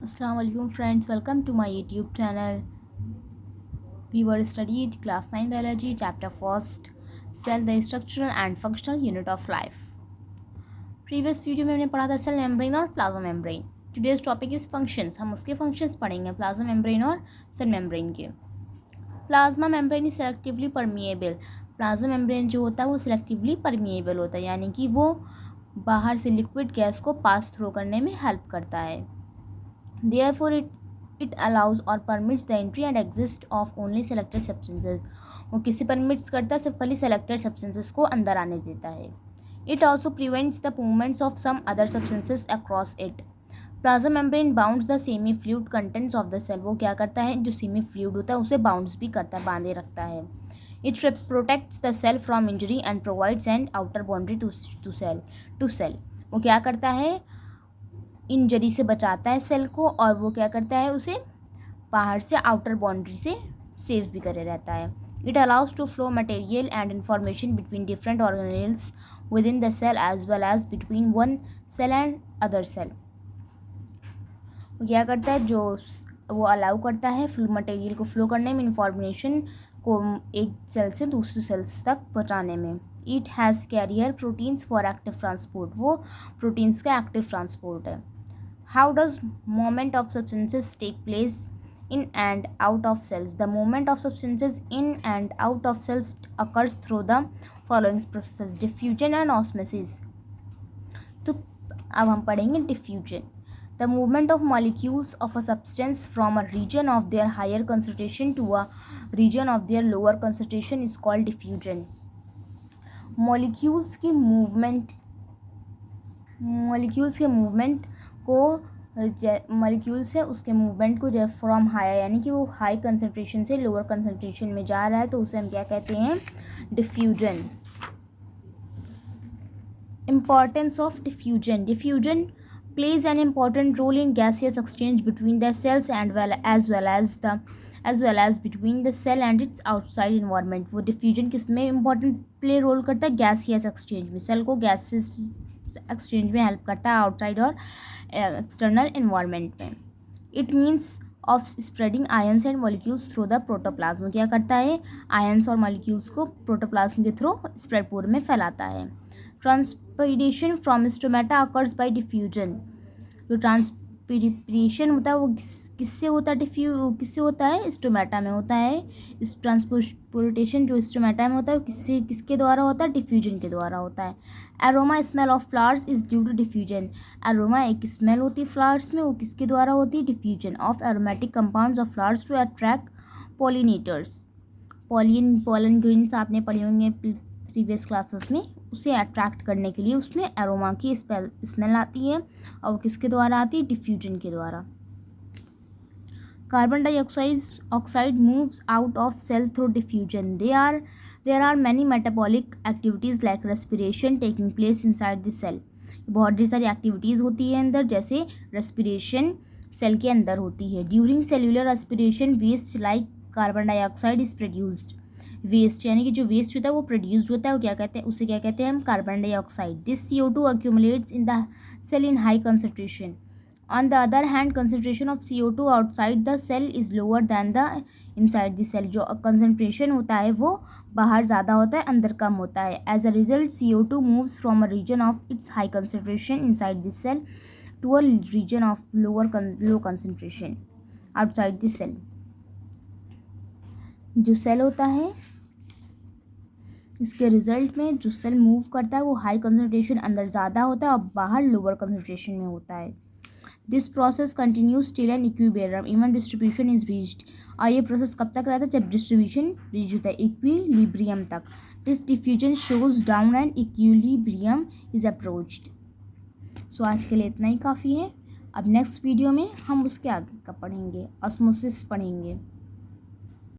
Assalamualaikum friends, welcome to my YouTube channel. We were studied class 9 biology chapter 1st, cell, the structural and functional unit of life. Previous video में हमने पढ़ा था cell membrane और plasma membrane. Today's topic is functions. हम उसके functions पढ़ेंगे plasma membrane और cell membrane के. Plasma membrane is selectively permeable. Plasma membrane जो होता है वो सिलेक्टिवली परमिएबल होता है, यानी कि वो बाहर से लिक्विड गैस को पास थ्रू करने में हेल्प करता है. Therefore, it allows or permits the entry and exist of only selected substances. वो किसी परमिट्स करता है, सिर्फ खाली selected substances को अंदर आने देता है. It also prevents the movements of some other substances across it. Plasma membrane bounds the semi-fluid contents of the cell. वो क्या करता है, जो सेमी फ्लूइड होता है उसे बाउंड्स भी करता है, बांधे रखता है. It protects the cell from injury and provides an outer boundary to cell. वो क्या करता है, इंजरी से बचाता है सेल को, और वो क्या करता है, उसे बाहर से आउटर बाउंड्री से सेफ भी करे रहता है. It allows to flow material and information between different organelles within the cell as well as between one cell and other cell. वो क्या करता है, जो वो अलाउ करता है मटेरियल को फ्लो करने में, इंफॉर्मेशन को एक सेल से दूसरे सेल्स तक पहुँचाने में. It has carrier proteins for active transport. वो प्रोटीन्स का एक्टिव ट्रांसपोर्ट है. How does movement of substances take place in and out of cells? The movement of substances in and out of cells occurs through the following processes: diffusion and osmosis. तो अब हम पढ़ेंगे diffusion. The movement of molecules of a substance from a region of their higher concentration to a region of their lower concentration is called diffusion. Molecules के movement को molecule से उसके movement को जब फ्रॉम हाई, यानी कि वो high concentration से लोअर कंसनट्रेशन में जा रहा है, तो उसे हम क्या कहते हैं, diffusion. Importance of diffusion. Diffusion plays an important role in gaseous exchange between the cells and as well as between the cell and its outside environment. वो डिफ्यूजन किस में इम्पॉर्टेंट प्ले रोल करता है, गैसियस एक्सचेंज में. Cell को gases exchange में help करता है आउटसाइड और एक्सटर्नल एनवायरनमेंट में. It means of spreading ions and molecules through the protoplasm. क्या करता है, आयंस और मॉलिक्यूल्स को प्रोटोप्लाज्म के थ्रू स्प्रेड पूरे में फैलाता है. Transpiration from stomata occurs by diffusion. जो ट्रांसपीरेशन होता है वो किससे होता है, किससे होता है, स्टोमेटा में होता है. इस ट्रांसपोर्टेशन जो स्टोमेटा में होता है वो किसके द्वारा होता है, डिफ्यूजन के द्वारा होता है. Aroma smell of flowers is due to diffusion. Aroma एक स्मेल होती है फ्लावर्स में, वो किसके द्वारा होती है, diffusion of aromatic compounds of flowers to attract pollinators. Pollen grains आपने पढ़े होंगे प्रीवियस क्लासेस में. उसे अट्रैक्ट करने के लिए उसमें एरोमा की स्मेल आती है, और वो किसके द्वारा आती है, डिफ्यूजन के द्वारा. Carbon dioxide moves out of cell through diffusion. There are many metabolic activities like respiration taking place inside the cell. बहुत ढेर सारी एक्टिविटीज़ होती है अंदर, जैसे रेस्पिरेशन सेल के अंदर होती है. During cellular respiration waste like carbon dioxide is produced. Waste यानी कि जो वेस्ट होता है वो प्रोड्यूस होता है, वो क्या कहते हैं, उसे क्या कहते हैं हम, carbon dioxide. This CO2 accumulates in the cell in high concentration. On the other hand, concentration of CO2 outside the cell is lower than the inside the cell. जो concentration होता है वो बाहर ज़्यादा होता है, अंदर कम होता है. As a result, CO2 moves from a region of its high concentration inside the cell to a region of low concentration outside the cell. जो सेल होता है, इसके रिजल्ट में जो सेल मूव करता है वो हाई कंसनट्रेशन अंदर ज़्यादा होता है और बाहर लोअर कंसनट्रेशन में होता है. This process continues till an equilibrium even distribution is reached. और ये प्रोसेस कब तक रहता है, जब डिस्ट्रीब्यूशन रीच होता है इक्विलिब्रियम तक. This diffusion shows down and equilibrium is approached. सो आज के लिए इतना ही काफ़ी है. अब नेक्स्ट वीडियो में हम उसके आगे का पढ़ेंगे, ऑस्मोसिस पढ़ेंगे.